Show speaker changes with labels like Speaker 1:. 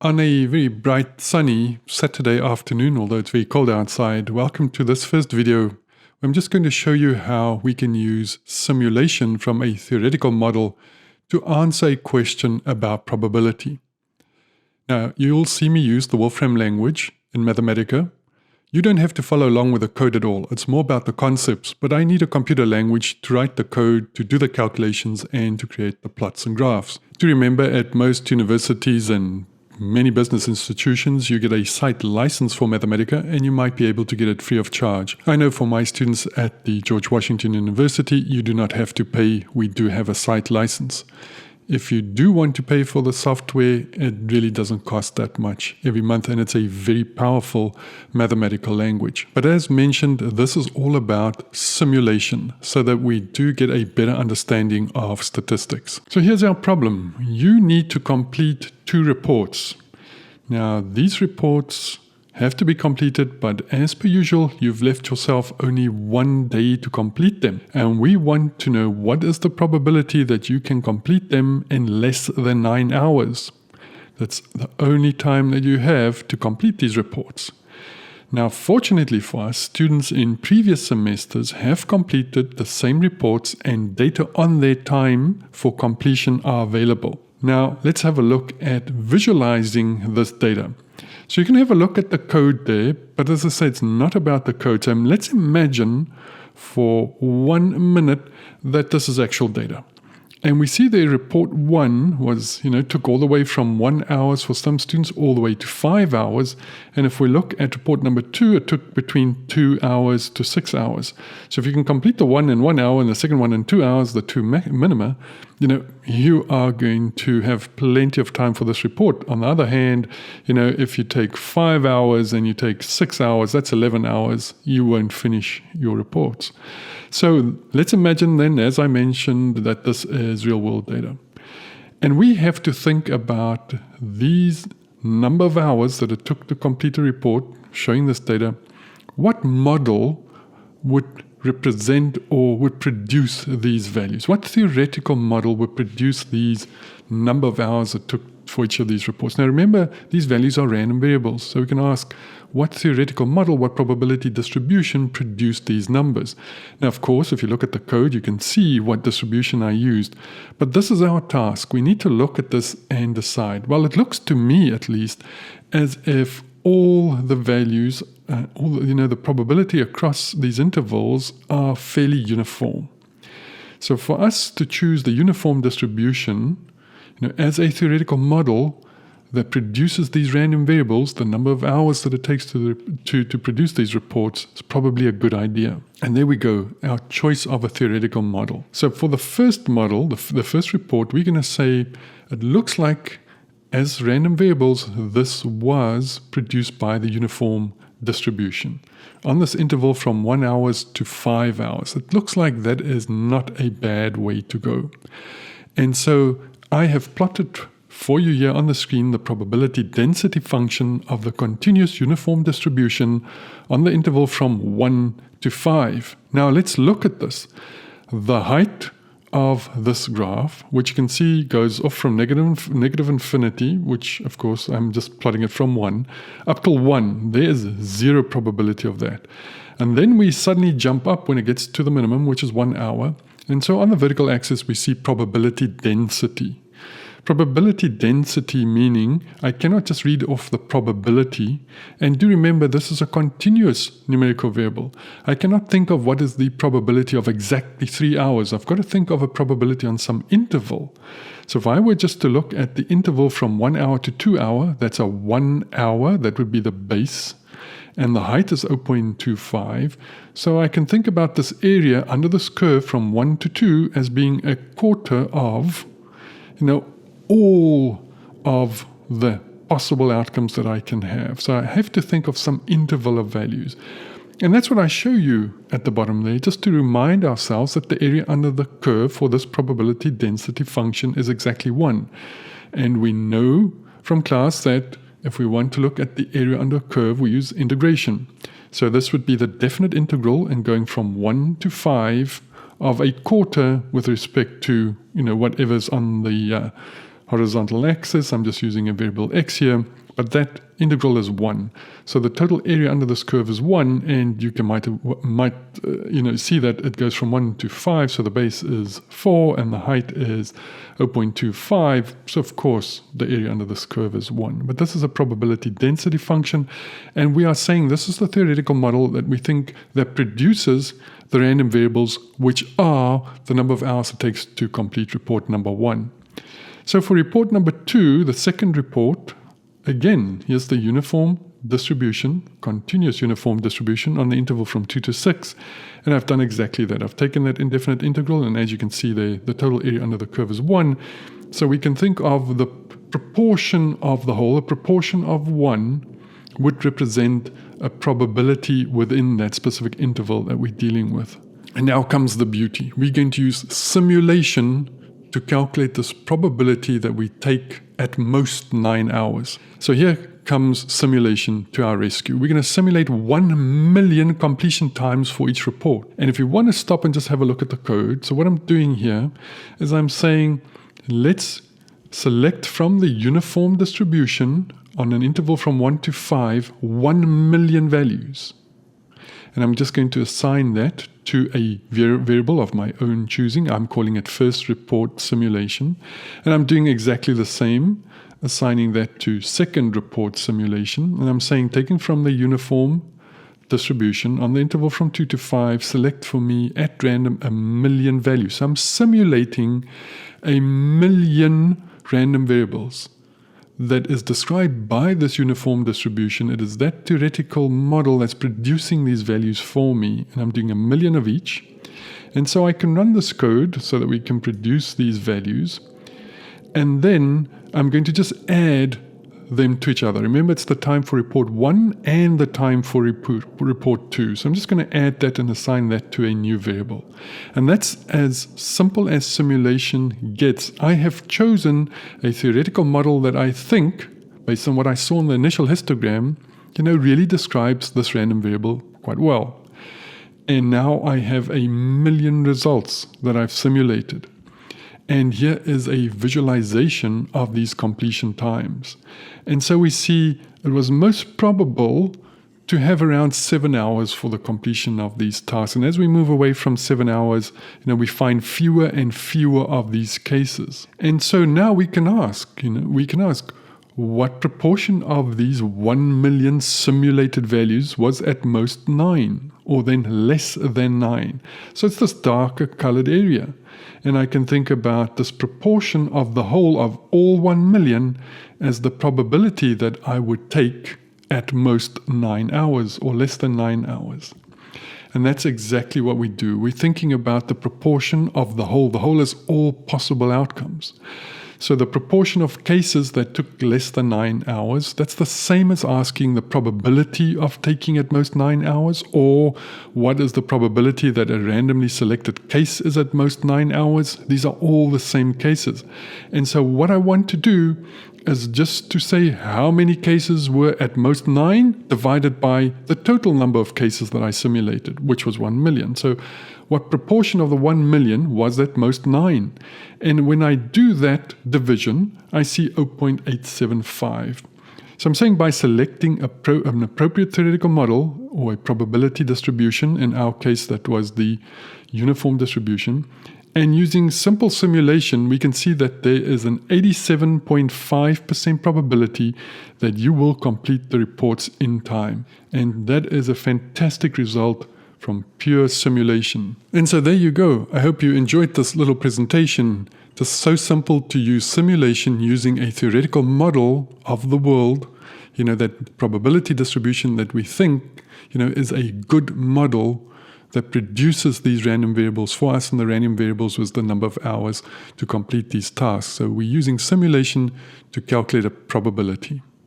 Speaker 1: On a very bright, sunny Saturday afternoon, although it's very cold outside, welcome to this first video. I'm just going to show you how we can use simulation from a theoretical model to answer a question about probability. Now, you'll see me use the Wolfram language in Mathematica. You don't have to follow along with the code at all. It's more about the concepts, but I need a computer language to write the code, to do the calculations, and to create the plots and graphs. Do remember, at most universities and many business institutions, you get a site license for Mathematica, and you might be able to get it free of charge. I know for my students at the George Washington University, you do not have to pay. We do have a site license. If you do want to pay for the software, it really doesn't cost that much every month, and it's a very powerful mathematical language. But as mentioned, this is all about simulation so that we do get a better understanding of statistics. So here's our problem. You need to complete 2 reports. Now, these reports have to be completed, but as per usual, you've left yourself only 1 day to complete them. And we want to know what is the probability that you can complete them in less than 9 hours. That's the only time that you have to complete these reports. Now, fortunately for us, students in previous semesters have completed the same reports, and data on their time for completion are available. Now, let's have a look at visualizing this data. So you can have a look at the code there, but as I say, it's not about the code. So let's imagine for 1 minute that this is actual data. And we see the report 1 was, took all the way from 1 hour for some students all the way to 5 hours. And if we look at report number 2, it took between 2 hours to 6 hours. So if you can complete the one in 1 hour and the second one in 2 hours, the 2 minima, you are going to have plenty of time for this report. On the other hand, if you take 5 hours and you take 6 hours, that's 11 hours, you won't finish your reports. So let's imagine then, as I mentioned, that this is real world data. And we have to think about these number of hours that it took to complete a report showing this data. What model would represent or would produce these values? What theoretical model would produce these number of hours it took for each of these reports? Now remember, these values are random variables. So we can ask, what theoretical model, what probability distribution produced these numbers? Now, of course, if you look at the code, you can see what distribution I used. But this is our task. We need to look at this and decide. Well, it looks to me, at least, as if all the values, the probability across these intervals are fairly uniform. So for us to choose the uniform distribution, as a theoretical model that produces these random variables, the number of hours that it takes to produce these reports is probably a good idea. And there we go, our choice of a theoretical model. So for the first model, the first report, we're going to say it looks like as random variables, this was produced by the uniform distribution on this interval from 1 hour to 5 hours. It looks like that is not a bad way to go. And so I have plotted for you here on the screen the probability density function of the continuous uniform distribution on the interval from 1 to 5. Now let's look at this. The height of this graph, which you can see goes off from negative infinity, which of course I'm just plotting it from 1, up till 1. There's 0 probability of that. And then we suddenly jump up when it gets to the minimum, which is 1 hour. And so on the vertical axis, we see probability density. Probability density meaning I cannot just read off the probability. And do remember, this is a continuous numerical variable. I cannot think of what is the probability of exactly 3 hours. I've got to think of a probability on some interval. So if I were just to look at the interval from 1 hour to 2 hour, that's a 1 hour. That would be the base. And the height is 0.25. So I can think about this area under this curve from 1 to 2 as being a quarter of, all of the possible outcomes that I can have. So I have to think of some interval of values. And that's what I show you at the bottom there, just to remind ourselves that the area under the curve for this probability density function is exactly 1. And we know from class that if we want to look at the area under a curve, we use integration. So this would be the definite integral and going from 1 to 5 of a quarter with respect to, whatever's on the horizontal axis. I'm just using a variable x here, but that integral is 1. So the total area under this curve is 1, and you might see that it goes from 1 to 5, so the base is 4 and the height is 0.25. So of course the area under this curve is 1. But this is a probability density function, and we are saying this is the theoretical model that we think that produces the random variables, which are the number of hours it takes to complete report number 1. So for report number 2, the second report, again, here's the uniform distribution, continuous uniform distribution on the interval from 2 to 6. And I've done exactly that. I've taken that indefinite integral, and as you can see, the total area under the curve is 1. So we can think of the proportion of the whole. A proportion of 1 would represent a probability within that specific interval that we're dealing with. And now comes the beauty. We're going to use simulation to calculate this probability that we take at most 9 hours. So here comes simulation to our rescue. We're going to simulate 1 million completion times for each report. And if you want to stop and just have a look at the code, so what I'm doing here is I'm saying, let's select from the uniform distribution on an interval from 1 to 5, 1 million values. And I'm just going to assign that to a variable of my own choosing. I'm calling it first report simulation. And I'm doing exactly the same, assigning that to second report simulation. And I'm saying, taking from the uniform distribution on the interval from 2 to 5, select for me at random 1 million values. So I'm simulating 1 million random variables that is described by this uniform distribution. It is that theoretical model that's producing these values for me, and I'm doing 1 million of each. And so I can run this code so that we can produce these values, and then I'm going to just add them to each other. Remember, it's the time for report 1 and the time for report 2. So I'm just going to add that and assign that to a new variable. And that's as simple as simulation gets. I have chosen a theoretical model that I think, based on what I saw in the initial histogram, really describes this random variable quite well. And now I have 1 million results that I've simulated. And here is a visualization of these completion times. And so we see it was most probable to have around 7 hours for the completion of these tasks. And as we move away from 7 hours, we find fewer and fewer of these cases. And so now we can ask, what proportion of these 1 million simulated values was at most 9, or then less than 9? So it's this darker colored area. And I can think about this proportion of the whole of all 1 million as the probability that I would take at most 9 hours or less than 9 hours. And that's exactly what we do. We're thinking about the proportion of the whole. The whole is all possible outcomes. So the proportion of cases that took less than 9 hours, that's the same as asking the probability of taking at most 9 hours, or what is the probability that a randomly selected case is at most 9 hours. These are all the same cases. And so what I want to do is just to say how many cases were at most 9 divided by the total number of cases that I simulated, which was 1 million. So what proportion of the 1 million was at most 9? And when I do that division, I see 0.875. So I'm saying by selecting an appropriate theoretical model, or a probability distribution, in our case that was the uniform distribution, and using simple simulation, we can see that there is an 87.5% probability that you will complete the reports in time. And that is a fantastic result from pure simulation. And so there you go. I hope you enjoyed this little presentation. Just so simple to use simulation using a theoretical model of the world, that probability distribution that we think, is a good model that produces these random variables for us, and the random variables was the number of hours to complete these tasks. So we're using simulation to calculate a probability.